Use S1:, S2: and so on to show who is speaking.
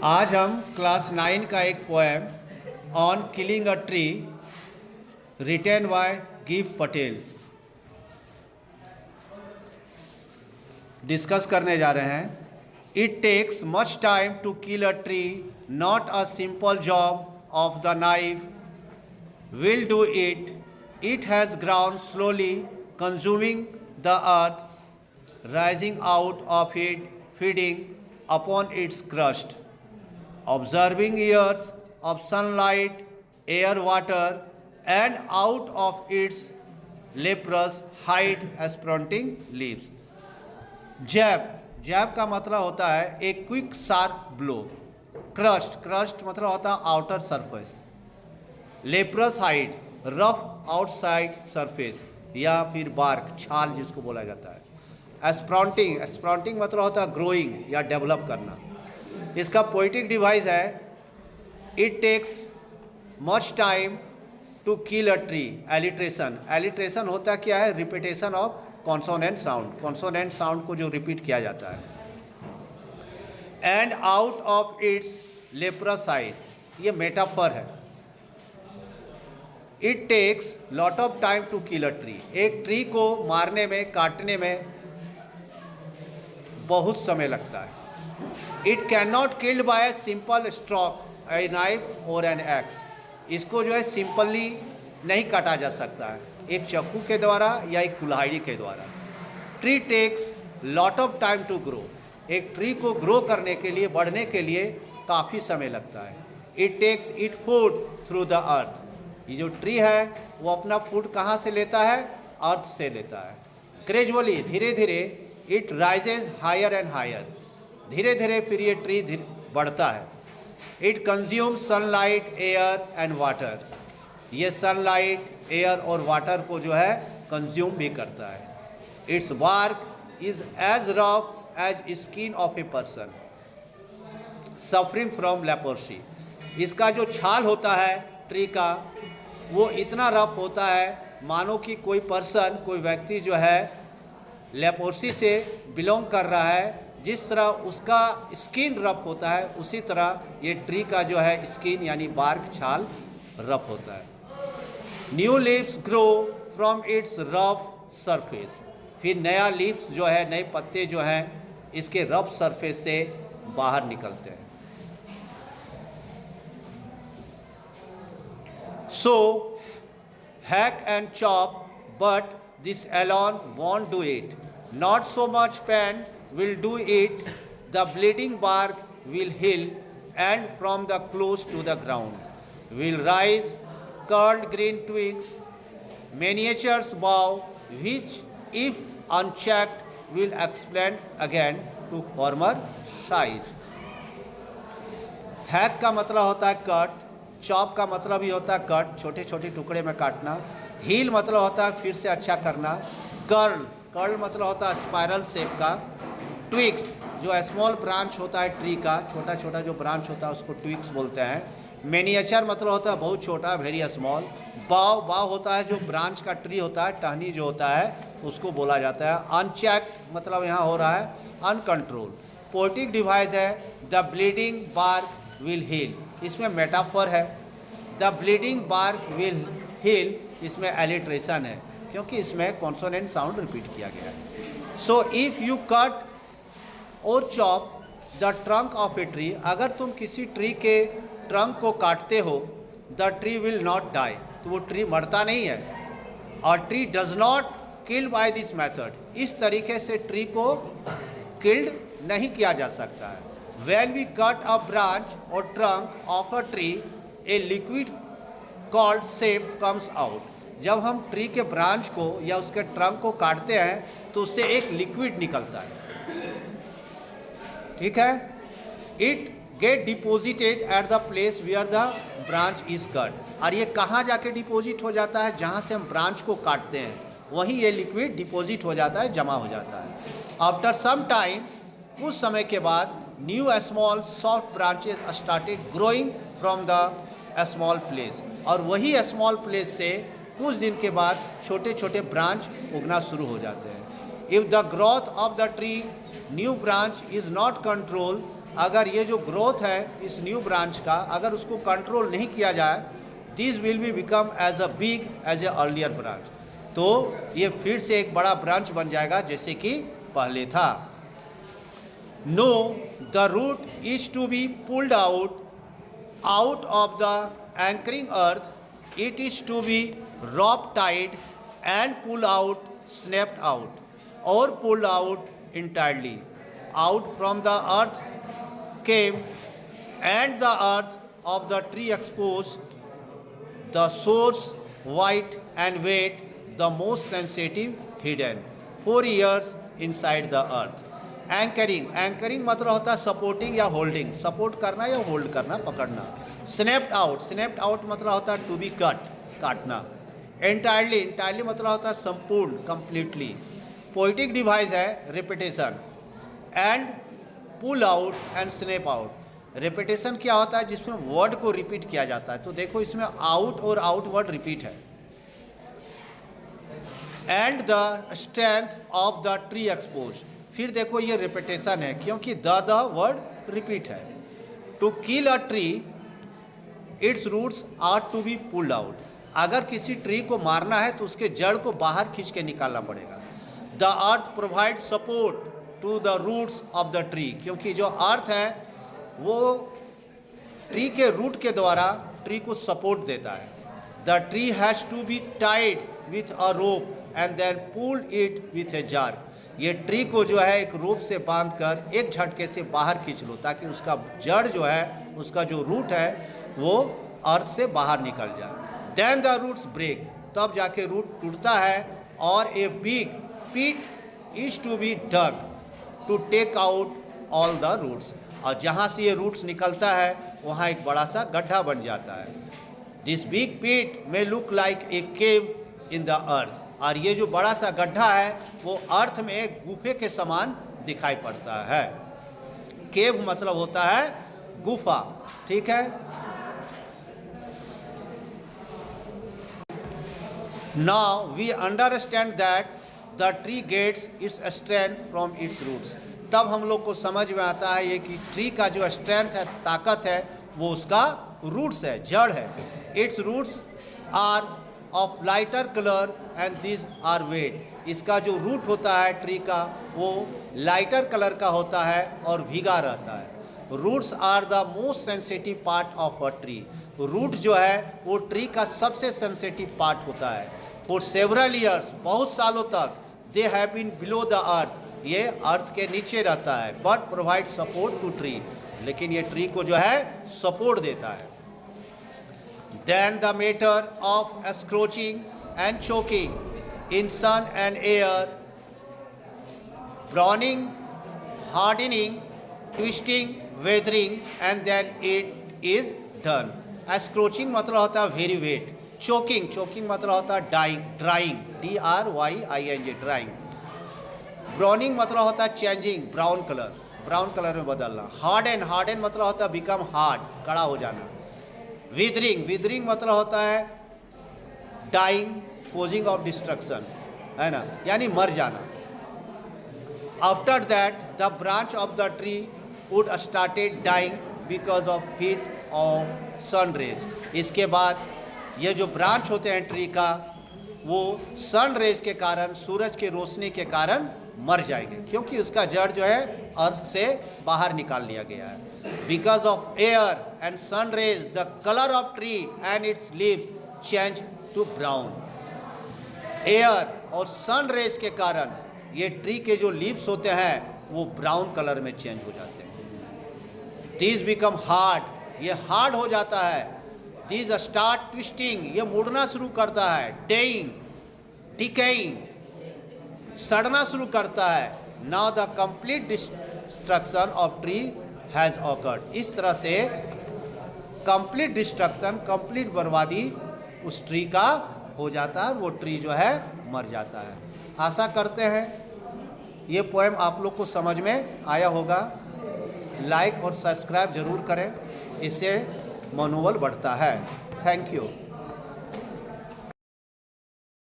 S1: आज हम क्लास 9 का एक poem on killing a tree written by गिफ पटेल डिस्कस करने जा रहे हैं। It takes much time to kill a tree, not a simple job of the knife will do it. It has grown slowly consuming the earth, rising out of it, feeding upon its crust, observing years of sunlight, air, water, and out of its leprous hide sprouting leaves. जैब जैब का मतलब होता है एक quick sharp blow. Crust crust मतलब होता है outer surface. Leprous hide rough outside surface या फिर बार्क छाल जिसको बोला जाता है। एस्प्राउटिंग एस्प्राउटिंग मतलब होता है ग्रोइंग या डेवलप करना। इसका पोइटिक डिवाइस है it takes much time to kill a tree. Alliteration alliteration होता क्या है? Repetition of consonant sound, consonant sound को जो रिपीट किया जाता है। And out of its leprous hide, ये मेटाफर है। It takes lot of time to kill a tree, एक ट्री को मारने में काटने में बहुत समय लगता है। It can not killed by simple stroke, a knife और एन एक्स, इसको जो है सिंपली नहीं काटा जा सकता है एक चाकू के द्वारा या एक कुल्हाड़ी के द्वारा। Tree takes lot of time to grow, एक ट्री को ग्रो करने के लिए, बढ़ने के लिए काफ़ी समय लगता है। It takes it food through the earth, ये जो ट्री है वो अपना फूड कहाँ से लेता है? अर्थ से लेता है। ग्रेजुअली धीरे धीरे it rises higher and higher, धीरे धीरे फिर ये ट्री बढ़ता है। It consume sunlight, air and water, ये सनलाइट, एयर और वाटर को जो है कंज्यूम भी करता है। Its bark is as rough as skin of a person suffering from leprosy, इसका जो छाल होता है ट्री का वो इतना रफ होता है मानो कि कोई पर्सन, कोई व्यक्ति जो है लेप्रोसी से बिलोंग कर रहा है, जिस तरह उसका स्किन रफ होता है उसी तरह ये ट्री का जो है स्किन यानी बार्क, छाल रफ होता है। New leaves grow from its rough surface, फिर नया लीव्स जो है, नए पत्ते जो हैं इसके रफ सरफेस से बाहर निकलते हैं। So hack and chop, but this alone won't do it. Not so much pain will do it. The bleeding bark will heal, and from the close to the ground will rise curled green twigs, miniatures bough, which, if unchecked, will expand again to former size. Hack का मतलब होता है cut, chop का मतलब ही होता है cut, छोटे छोटे टुकड़े में काटना। हील मतलब होता है फिर से अच्छा करना। कर्ल कर्ल मतलब होता है स्पाइरल शेप का। ट्विक्स जो स्मॉल ब्रांच होता है ट्री का, छोटा छोटा जो ब्रांच होता है उसको ट्विक्स बोलते हैं। मिनिएचर मतलब होता है बहुत छोटा, वेरी स्मॉल। बाव बाव होता है जो ब्रांच का ट्री होता है, टहनी जो होता है उसको बोला जाता है। अनचेक मतलब यहाँ हो रहा है अनकंट्रोल। पोएटिक डिवाइस है the bleeding bark will heal, इसमें मेटाफर है। The bleeding bark will heal, इसमें एलिट्रेशन है क्योंकि इसमें कॉन्सोनेंट साउंड रिपीट किया गया है। सो इफ़ यू कट और chop the trunk of a tree, अगर तुम किसी ट्री के ट्रंक को काटते हो, the tree will not die, तो वो ट्री मरता नहीं है। और tree does not killed by this method, इस तरीके से ट्री को किल्ड नहीं किया जा सकता है। When we cut a branch or trunk of a tree, a liquid called sap comes out. जब हम ट्री के ब्रांच को या उसके ट्रंक को काटते हैं तो उससे एक लिक्विड निकलता है, ठीक है। It get deposited at the place where the branch is cut, और ये कहाँ जाके डिपोजिट हो जाता है? जहाँ से हम ब्रांच को काटते हैं वहीं ये लिक्विड डिपोजिट हो जाता है, जमा हो जाता है। आफ्टर सम टाइम, कुछ समय के बाद, new small soft branches started growing from the small place, और वही स्मॉल प्लेस से कुछ दिन के बाद छोटे छोटे ब्रांच उगना शुरू हो जाते हैं। If the growth of the tree new branch is not control अगर ये जो ग्रोथ है इस न्यू ब्रांच का, अगर उसको कंट्रोल नहीं किया जाए, this will be become as a big as a earlier branch, तो ये फिर से एक बड़ा ब्रांच बन जाएगा जैसे कि पहले था। No, the root is to be pulled out of the anchoring earth, it is to be rope tied and pulled out, snapped out, or pulled out entirely. Out from the earth came, and the earth of the tree exposed, the source white and weight, the most sensitive hidden 4 years inside the earth. Anchoring मतलब होता है supporting या holding, support करना या hold करना, पकड़ना। Snapped out मतलब होता है टू बी कट, काटना। एंटायरली मतलब होता है संपूर्ण, कंप्लीटली। पोइटिक डिवाइस है repetition. And pull out and snap out, repetition क्या होता है जिसमें वर्ड को रिपीट किया जाता है, तो देखो इसमें आउट और आउट वर्ड रिपीट है। And the strength of the tree expose, फिर देखो ये रिपीटेशन है क्योंकि द वर्ड रिपीट है। To kill a tree its roots are to be pulled out, अगर किसी ट्री को मारना है तो उसके जड़ को बाहर खींच के निकालना पड़ेगा। The earth provide support to the roots of the tree, क्योंकि जो अर्थ है वो ट्री के रूट के द्वारा ट्री को सपोर्ट देता है। The tree has to be tied with a rope and then pulled it with a jar, ये ट्री को जो है एक रोप से बांधकर एक झटके से बाहर खींच लो ताकि उसका जड़ जो है, उसका जो रूट है वो अर्थ से बाहर निकल जाए। देन द रूट्स ब्रेक, तब जाके रूट टूटता है। और a big pit is to be dug to take out all the roots, और जहाँ से ये रूट्स निकलता है वहाँ एक बड़ा सा गड्ढा बन जाता है। दिस बिग पिट में look like a cave in the earth, और ये जो बड़ा सा गड्ढा है वो अर्थ में एक गुफे के समान दिखाई पड़ता है। केव मतलब होता है गुफा, ठीक है। Now we understand that the tree gets its strength from its roots, तब हम लोग को समझ में आता है ये कि ट्री का जो स्ट्रेंथ है, ताकत है, वो उसका रूट्स है, जड़ है। Its roots are of lighter colour and this are wet, इसका जो रूट होता है ट्री का वो लाइटर कलर का होता है और भीगा रहता है। Roots are the most sensitive part of a tree, root जो है वो ट्री का सबसे सेंसिटिव पार्ट होता है। फॉर सेवरल ईयर्स, बहुत सालों तक, they have been below the earth, ये अर्थ के नीचे रहता है। But provide support to tree, लेकिन ये ट्री को जो है सपोर्ट देता है। Then the matter of scorching and choking in sun and air, browning, hardening, twisting, weathering, and then it is done. Scorching मतलब होता है very wet, choking मतलब होता है drying, D-R-Y-I-N-G, drying. Browning मतलब होता है changing, brown कलर में बदलना। harden मतलब होता है become hard, कड़ा हो जाना। विदरिंग मतलब होता है डाइंग, कोजिंग ऑफ डिस्ट्रक्शन, है ना, यानी मर जाना। After that the branch of the tree would started dying because of heat of sun rays, इसके बाद ये जो ब्रांच होते हैं ट्री का वो सन रेज के कारण, सूरज की रोशनी के कारण मर जाएंगे, क्योंकि उसका जड़ जो है अर्थ से बाहर निकाल लिया गया है। Because of air and sun rays, the color of tree and its leaves change to brown. Air और sun rays के कारण ये ट्री के जो लीव्स होते हैं वो ब्राउन कलर में चेंज हो जाते हैं। These become hard, ये हार्ड हो जाता है। These start twisting, ये मुड़ना शुरू करता है। Decaying, सड़ना शुरू करता है। Now the complete destruction of tree has awkward, इस तरह से कंप्लीट डिस्ट्रक्शन, कंप्लीट बर्बादी उस ट्री का हो जाता है, वो ट्री जो है मर जाता है। आशा करते हैं ये पोएम आप लोग को समझ में आया होगा। लाइक और सब्सक्राइब ज़रूर करें, इससे मनोबल बढ़ता है। Thank you.